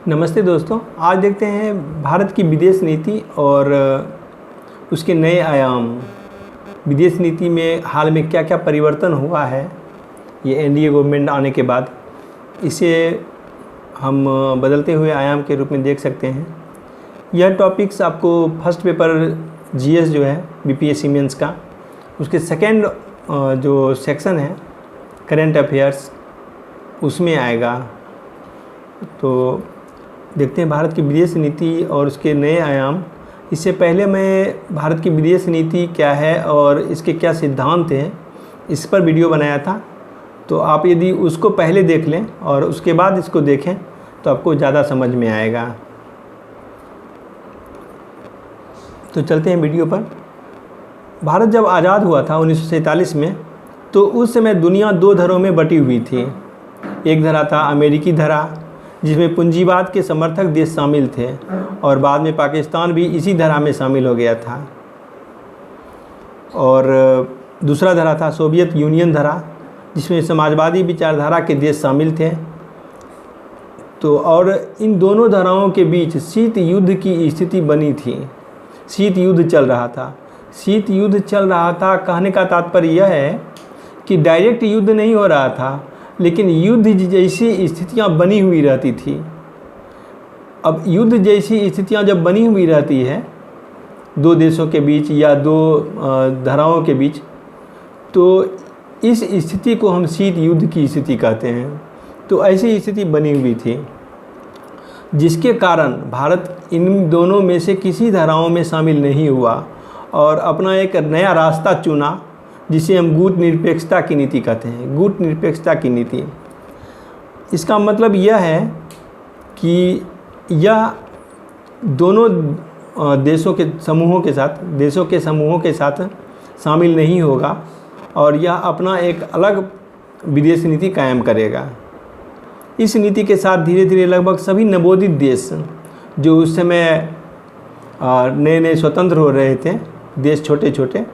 नमस्ते दोस्तों। आज देखते हैं भारत की विदेश नीति और उसके नए आयाम। विदेश नीति में हाल में क्या क्या परिवर्तन हुआ है ये एनडीए गवर्नमेंट आने के बाद, इसे हम बदलते हुए आयाम के रूप में देख सकते हैं। यह टॉपिक्स आपको फर्स्ट पेपर जीएस जो है बीपीएससी मेंस का, उसके सेकंड जो सेक्शन है करंट अफेयर्स, उसमें आएगा। तो देखते हैं भारत की विदेश नीति और उसके नए आयाम। इससे पहले मैं भारत की विदेश नीति क्या है और इसके क्या सिद्धांत हैं, इस पर वीडियो बनाया था। तो आप यदि उसको पहले देख लें और उसके बाद इसको देखें तो आपको ज़्यादा समझ में आएगा। तो चलते हैं वीडियो पर। भारत जब आज़ाद हुआ था 1947 में, तो उस समय दुनिया दो धरों में बटी हुई थी। एक धरा था अमेरिकी धरा, जिसमें पूंजीवाद के समर्थक देश शामिल थे, और बाद में पाकिस्तान भी इसी धरा में शामिल हो गया था। और दूसरा धरा था सोवियत यूनियन धरा, जिसमें समाजवादी विचारधारा के देश शामिल थे। तो और इन दोनों धराओं के बीच शीत युद्ध की स्थिति बनी थी। शीत युद्ध चल रहा था। शीत युद्ध चल रहा था कहने का तात्पर्य यह है कि डायरेक्ट युद्ध नहीं हो रहा था, लेकिन युद्ध जैसी स्थितियां बनी हुई रहती थी। अब युद्ध जैसी स्थितियां जब बनी हुई रहती है दो देशों के बीच या दो धराओं के बीच, तो इस स्थिति को हम शीत युद्ध की स्थिति कहते हैं। तो ऐसी स्थिति बनी हुई थी, जिसके कारण भारत इन दोनों में से किसी धराओं में शामिल नहीं हुआ और अपना एक नया रास्ता चुना, जिसे हम गुट निरपेक्षता की नीति कहते हैं। गुट निरपेक्षता की नीति, इसका मतलब यह है कि यह दोनों देशों के समूहों के साथ शामिल नहीं होगा और यह अपना एक अलग विदेश नीति कायम करेगा। इस नीति के साथ धीरे धीरे लगभग सभी नवोदित देश, जो उस समय नए नए स्वतंत्र हो रहे थे देश, छोटे छोटे,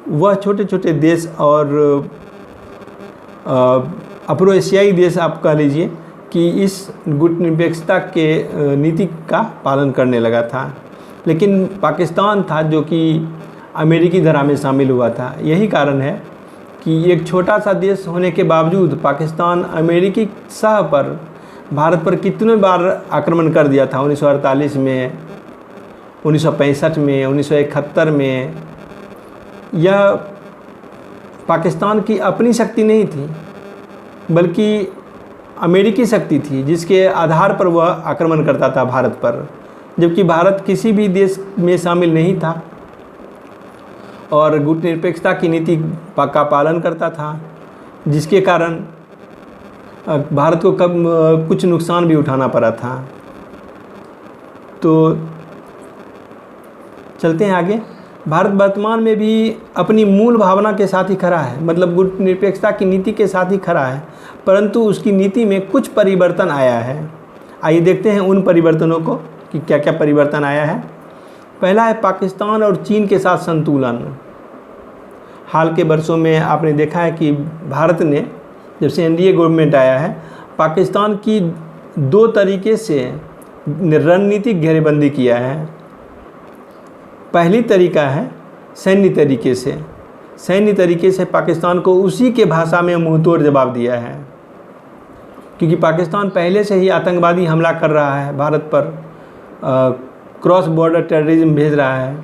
वह छोटे छोटे देश और अफ्रो एशियाई देश आप कह लीजिए कि इस गुट निरपेक्षता के नीति का पालन करने लगा था। लेकिन पाकिस्तान था जो कि अमेरिकी धरा में शामिल हुआ था। यही कारण है कि एक छोटा सा देश होने के बावजूद पाकिस्तान अमेरिकी शाह पर, भारत पर कितने बार आक्रमण कर दिया था। 1948 में, 1965 में, 1971 में। यह पाकिस्तान की अपनी शक्ति नहीं थी, बल्कि अमेरिकी शक्ति थी, जिसके आधार पर वह आक्रमण करता था भारत पर, जबकि भारत किसी भी देश में शामिल नहीं था और गुट निरपेक्षता की नीति का पालन करता था, जिसके कारण भारत को कुछ नुकसान भी उठाना पड़ा था। तो चलते हैं आगे। भारत वर्तमान में भी अपनी मूल भावना के साथ ही खड़ा है, मतलब गुट निरपेक्षता की नीति के साथ ही खड़ा है, परंतु उसकी नीति में कुछ परिवर्तन आया है। आइए देखते हैं उन परिवर्तनों को कि क्या क्या परिवर्तन आया है। पहला है पाकिस्तान और चीन के साथ संतुलन। हाल के वर्षों में आपने देखा है कि भारत ने, जब से एनडीए गवर्नमेंट आया है, पाकिस्तान की दो तरीके से रणनीतिक घेरेबंदी किया है। पहली तरीका है सैन्य तरीके से पाकिस्तान को उसी के भाषा में मुंहतोड़ जवाब दिया है, क्योंकि पाकिस्तान पहले से ही आतंकवादी हमला कर रहा है भारत पर, क्रॉस बॉर्डर टेररिज्म भेज रहा है,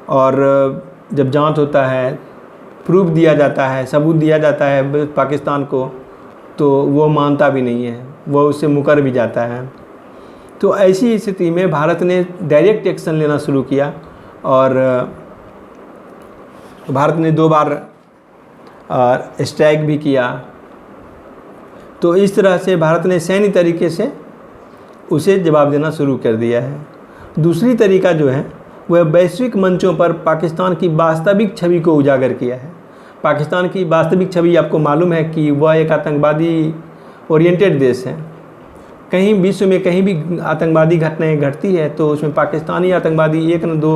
और जब जांच होता है, प्रूफ दिया जाता है, सबूत दिया जाता है पाकिस्तान को, तो वो मानता भी नहीं है, वो उससे मुकर भी जाता है। तो ऐसी स्थिति में भारत ने डायरेक्ट एक्शन लेना शुरू किया और भारत ने 2 बार स्ट्राइक भी किया। तो इस तरह से भारत ने सैन्य तरीके से उसे जवाब देना शुरू कर दिया है। दूसरी तरीका जो है वह वैश्विक मंचों पर पाकिस्तान की वास्तविक छवि को उजागर किया है। पाकिस्तान की वास्तविक छवि आपको मालूम है कि वह एक आतंकवादी ओरिएंटेड देश है। कहीं विश्व में कहीं भी आतंकवादी घटनाएं घटती है तो उसमें पाकिस्तानी आतंकवादी 1 न 2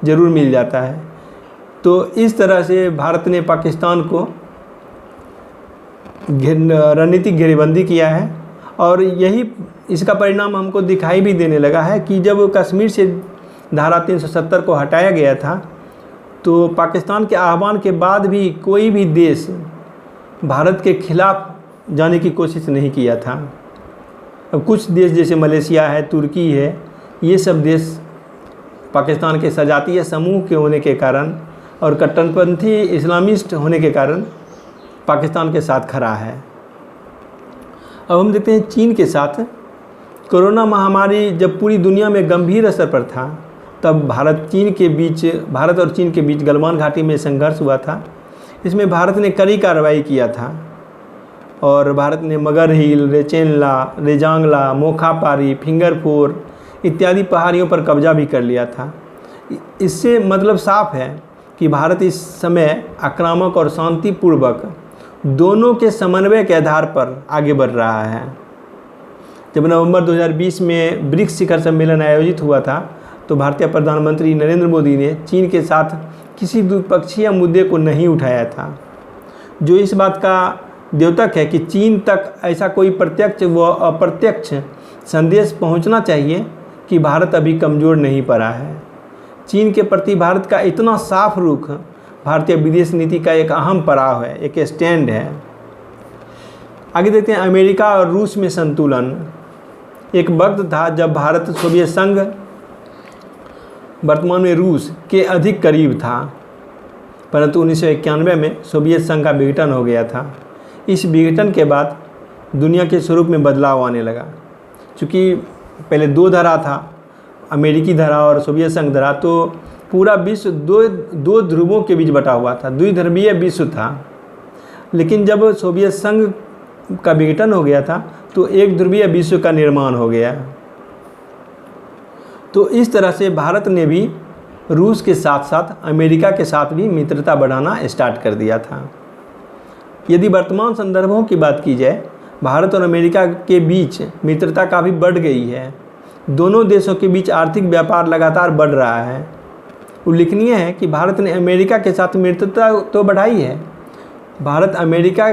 ज़रूर मिल जाता है। तो इस तरह से भारत ने पाकिस्तान को रणनीतिक घेरेबंदी किया है और यही इसका परिणाम हमको दिखाई भी देने लगा है कि जब कश्मीर से धारा 370 को हटाया गया था तो पाकिस्तान के आह्वान के बाद भी कोई भी देश भारत के खिलाफ जाने की कोशिश नहीं किया था। अब कुछ देश जैसे मलेशिया है, तुर्की है, ये सब देश पाकिस्तान के सजातीय समूह के होने के कारण और कट्टरपंथी इस्लामिस्ट होने के कारण पाकिस्तान के साथ खड़ा है। अब हम देखते हैं चीन के साथ। कोरोना महामारी जब पूरी दुनिया में गंभीर असर पर था तब भारत और चीन के बीच गलवान घाटी में संघर्ष हुआ था। इसमें भारत ने कड़ी कार्रवाई किया था और भारत ने मगर हिल, रेचेनला, रेजांगला, मोखापारी, फिंगरफोर इत्यादि पहाड़ियों पर कब्जा भी कर लिया था। इससे मतलब साफ है कि भारत इस समय आक्रामक और शांतिपूर्वक दोनों के समन्वय के आधार पर आगे बढ़ रहा है। जब नवंबर 2020 में ब्रिक्स शिखर सम्मेलन आयोजित हुआ था तो भारतीय प्रधानमंत्री नरेंद्र मोदी ने चीन के साथ किसी द्विपक्षीय मुद्दे को नहीं उठाया था, जो इस बात का द्योतक है कि चीन तक ऐसा कोई प्रत्यक्ष व अप्रत्यक्ष संदेश पहुंचना चाहिए कि भारत अभी कमज़ोर नहीं पड़ा है। चीन के प्रति भारत का इतना साफ रुख भारतीय विदेश नीति का एक अहम पड़ाव है, एक स्टैंड है। आगे देखते हैं अमेरिका और रूस में संतुलन। एक वक्त था जब भारत सोवियत संघ, वर्तमान में रूस के अधिक करीब था, परंतु 1991 में सोवियत संघ का विघटन हो गया था। इस विघटन के बाद दुनिया के स्वरूप में बदलाव आने लगा। चूँकि पहले दो धरा था, अमेरिकी धरा और सोवियत संघ धरा, तो पूरा विश्व दो ध्रुवों के बीच बटा हुआ था, द्विध्रुवीय विश्व था। लेकिन जब सोवियत संघ का विघटन हो गया था तो एक ध्रुवीय विश्व का निर्माण हो गया। तो इस तरह से भारत ने भी रूस के साथ साथ अमेरिका के साथ भी मित्रता बढ़ाना स्टार्ट कर दिया था। यदि वर्तमान संदर्भों की बात की जाए, भारत और अमेरिका के बीच मित्रता काफ़ी बढ़ गई है। दोनों देशों के बीच आर्थिक व्यापार लगातार बढ़ रहा है। उल्लेखनीय है कि भारत ने अमेरिका के साथ मित्रता तो बढ़ाई है, भारत अमेरिका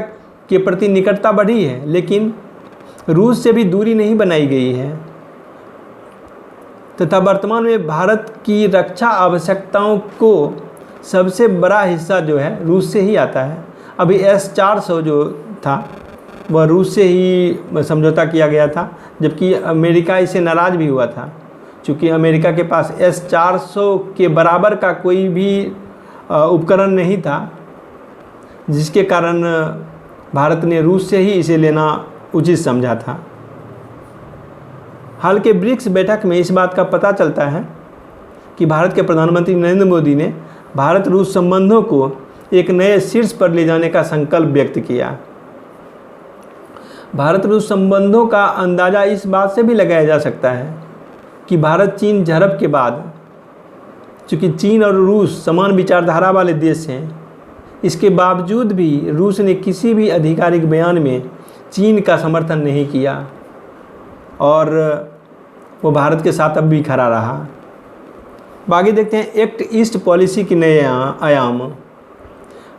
के प्रति निकटता बढ़ी है, लेकिन रूस से भी दूरी नहीं बनाई गई है तथा वर्तमान में भारत की रक्षा आवश्यकताओं को सबसे बड़ा हिस्सा जो है रूस से ही आता है। अभी S-400 जो था वह रूस से ही समझौता किया गया था, जबकि अमेरिका इससे नाराज़ भी हुआ था, क्योंकि अमेरिका के पास S-400 के बराबर का कोई भी उपकरण नहीं था, जिसके कारण भारत ने रूस से ही इसे लेना उचित समझा था। हाल के ब्रिक्स बैठक में इस बात का पता चलता है कि भारत के प्रधानमंत्री नरेंद्र मोदी ने भारत रूस संबंधों को एक नए शीर्ष पर ले जाने का संकल्प व्यक्त किया। भारत रूस संबंधों का अंदाज़ा इस बात से भी लगाया जा सकता है कि भारत चीन झड़प के बाद, चूँकि चीन और रूस समान विचारधारा वाले देश हैं, इसके बावजूद भी रूस ने किसी भी आधिकारिक बयान में चीन का समर्थन नहीं किया और वो भारत के साथ अब भी खड़ा रहा। आगे देखते हैं एक्ट ईस्ट पॉलिसी के नए आयाम।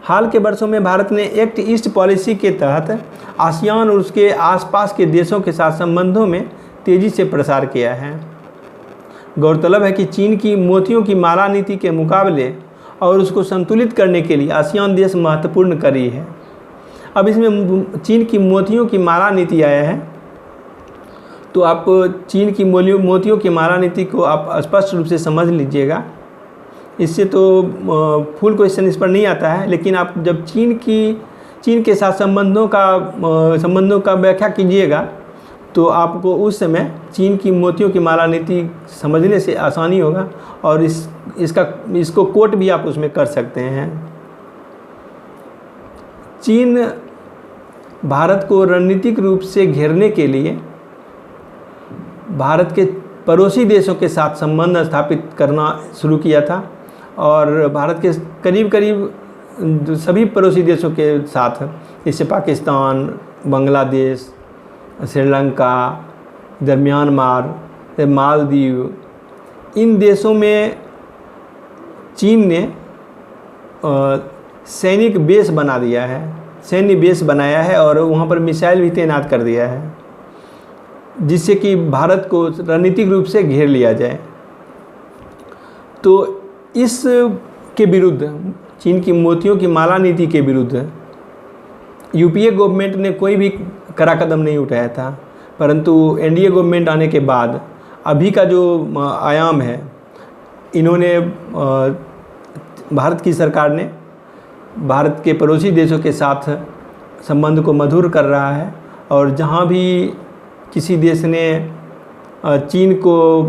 हाल के वर्षों में भारत ने एक्ट ईस्ट पॉलिसी के तहत आसियान और उसके आसपास के देशों के साथ संबंधों में तेज़ी से प्रसार किया है। गौरतलब है कि चीन की मोतियों की माला नीति के मुकाबले और उसको संतुलित करने के लिए आसियान देश महत्वपूर्ण कड़ी है। अब इसमें चीन की मोतियों की माला नीति आया है, तो आप चीन की मोतियों की माला नीति को आप स्पष्ट रूप से समझ लीजिएगा। इससे तो फुल क्वेश्चन इस पर नहीं आता है, लेकिन आप जब चीन के साथ संबंधों का व्याख्या कीजिएगा तो आपको उस समय चीन की मोतियों की माला नीति समझने से आसानी होगा और इसको कोट भी आप उसमें कर सकते हैं। चीन भारत को रणनीतिक रूप से घेरने के लिए भारत के पड़ोसी देशों के साथ संबंध स्थापित करना शुरू किया था और भारत के करीब सभी पड़ोसी देशों के साथ, जैसे पाकिस्तान, बांग्लादेश, श्रीलंका, म्यांमार, मालदीव, इन देशों में चीन ने सैनिक बेस बना दिया है, सैन्य बेस बनाया है और वहाँ पर मिसाइल भी तैनात कर दिया है। जिससे कि भारत को रणनीतिक रूप से घेर लिया जाए। तो इस के विरुद्ध, चीन की मोतियों की माला नीति के विरुद्ध यूपीए गवर्नमेंट ने कोई भी कड़ा कदम नहीं उठाया था, परंतु एनडीए गवर्नमेंट आने के बाद अभी का जो आयाम है, इन्होंने भारत की सरकार ने भारत के पड़ोसी देशों के साथ संबंध को मधुर कर रहा है, और जहाँ भी किसी देश ने चीन को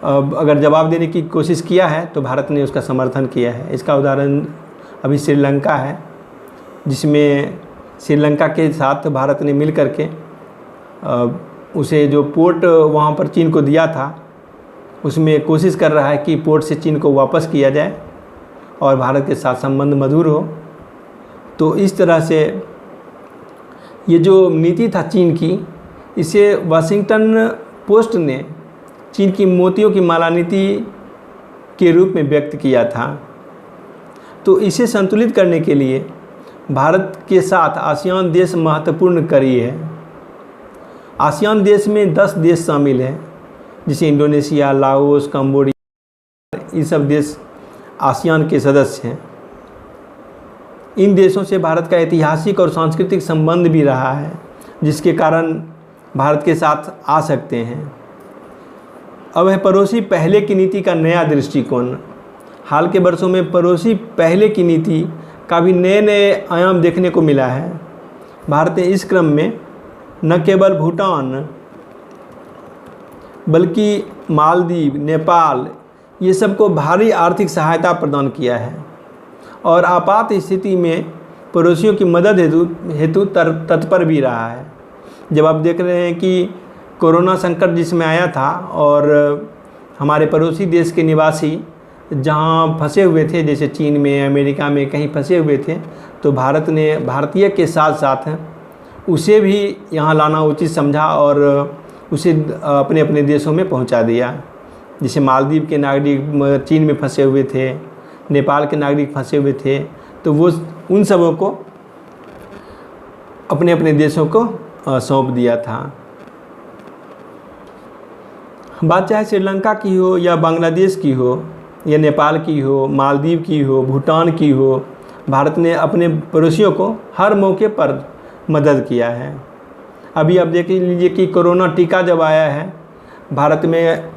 अगर जवाब देने की कोशिश किया है तो भारत ने उसका समर्थन किया है। इसका उदाहरण अभी श्रीलंका है, जिसमें श्रीलंका के साथ भारत ने मिल कर के उसे जो पोर्ट वहाँ पर चीन को दिया था, उसमें कोशिश कर रहा है कि पोर्ट से चीन को वापस किया जाए और भारत के साथ संबंध मधुर हो। तो इस तरह से ये जो नीति था चीन की, इसे वाशिंगटन पोस्ट ने चीन की मोतियों की माला नीति के रूप में व्यक्त किया था। तो इसे संतुलित करने के लिए भारत के साथ आसियान देश महत्वपूर्ण कड़ी है। आसियान देश में 10 देश शामिल हैं, जैसे इंडोनेशिया, लाओस, कंबोडिया, ये सब देश आसियान के सदस्य हैं। इन देशों से भारत का ऐतिहासिक और सांस्कृतिक संबंध भी रहा है, जिसके कारण भारत के साथ आ सकते हैं। अब है पड़ोसी पहले की नीति का नया दृष्टिकोण। हाल के वर्षों में पड़ोसी पहले की नीति का भी नए नए आयाम देखने को मिला है। भारत ने इस क्रम में न केवल भूटान बल्कि मालदीव, नेपाल, ये सबको भारी आर्थिक सहायता प्रदान किया है और आपात स्थिति में पड़ोसियों की मदद हेतु तत्पर भी रहा है। जब आप देख रहे हैं कि कोरोना संकट जिसमें आया था और हमारे पड़ोसी देश के निवासी जहां फंसे हुए थे, जैसे चीन में, अमेरिका में कहीं फंसे हुए थे, तो भारत ने भारतीय के साथ साथ उसे भी यहां लाना उचित समझा और उसे अपने अपने देशों में पहुंचा दिया। जैसे मालदीव के नागरिक चीन में फंसे हुए थे, नेपाल के नागरिक फंसे हुए थे, तो वो उन सबों को अपने अपने देशों को सौंप दिया था। बात चाहे श्रीलंका की हो या बांग्लादेश की हो या नेपाल की हो, मालदीव की हो, भूटान की हो, भारत ने अपने पड़ोसियों को हर मौके पर मदद किया है। अभी आप देख लीजिए कि कोरोना टीका जब आया है, भारत में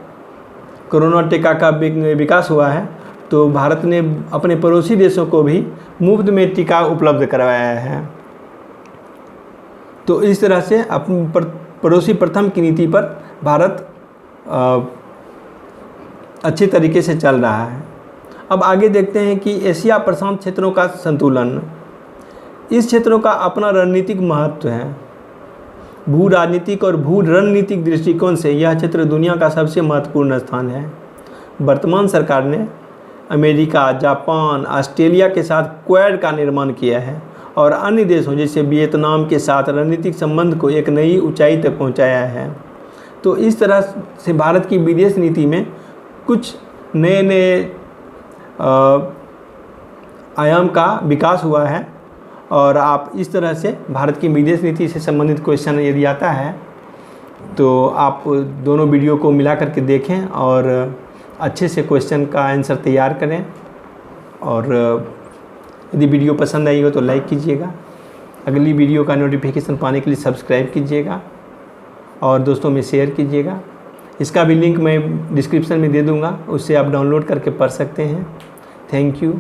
कोरोना टीका का विकास हुआ है, तो भारत ने अपने पड़ोसी देशों को भी मुफ्त में टीका उपलब्ध करवाया है। तो इस तरह से अपने पड़ोसी प्रथम की नीति पर भारत अच्छे तरीके से चल रहा है। अब आगे देखते हैं कि एशिया प्रशांत क्षेत्रों का संतुलन। इस क्षेत्रों का अपना रणनीतिक महत्व है। भू राजनीतिक और भू रणनीतिक दृष्टिकोण से यह क्षेत्र दुनिया का सबसे महत्वपूर्ण स्थान है। वर्तमान सरकार ने अमेरिका, जापान, ऑस्ट्रेलिया के साथ क्वाड का निर्माण किया है और अन्य देशों जैसे वियतनाम के साथ रणनीतिक संबंध को एक नई ऊंचाई तक पहुंचाया है। तो इस तरह से भारत की विदेश नीति में कुछ नए नए आयाम का विकास हुआ है। और आप इस तरह से भारत की विदेश नीति से संबंधित क्वेश्चन यदि आता है तो आप दोनों वीडियो को मिला करके देखें और अच्छे से क्वेश्चन का आंसर तैयार करें। और यदि वीडियो पसंद आई हो तो लाइक कीजिएगा। अगली वीडियो का नोटिफिकेशन पाने के लिए सब्सक्राइब कीजिएगा और दोस्तों में शेयर कीजिएगा। इसका भी लिंक मैं डिस्क्रिप्शन में दे दूँगा, उससे आप डाउनलोड करके पढ़ सकते हैं। Thank you.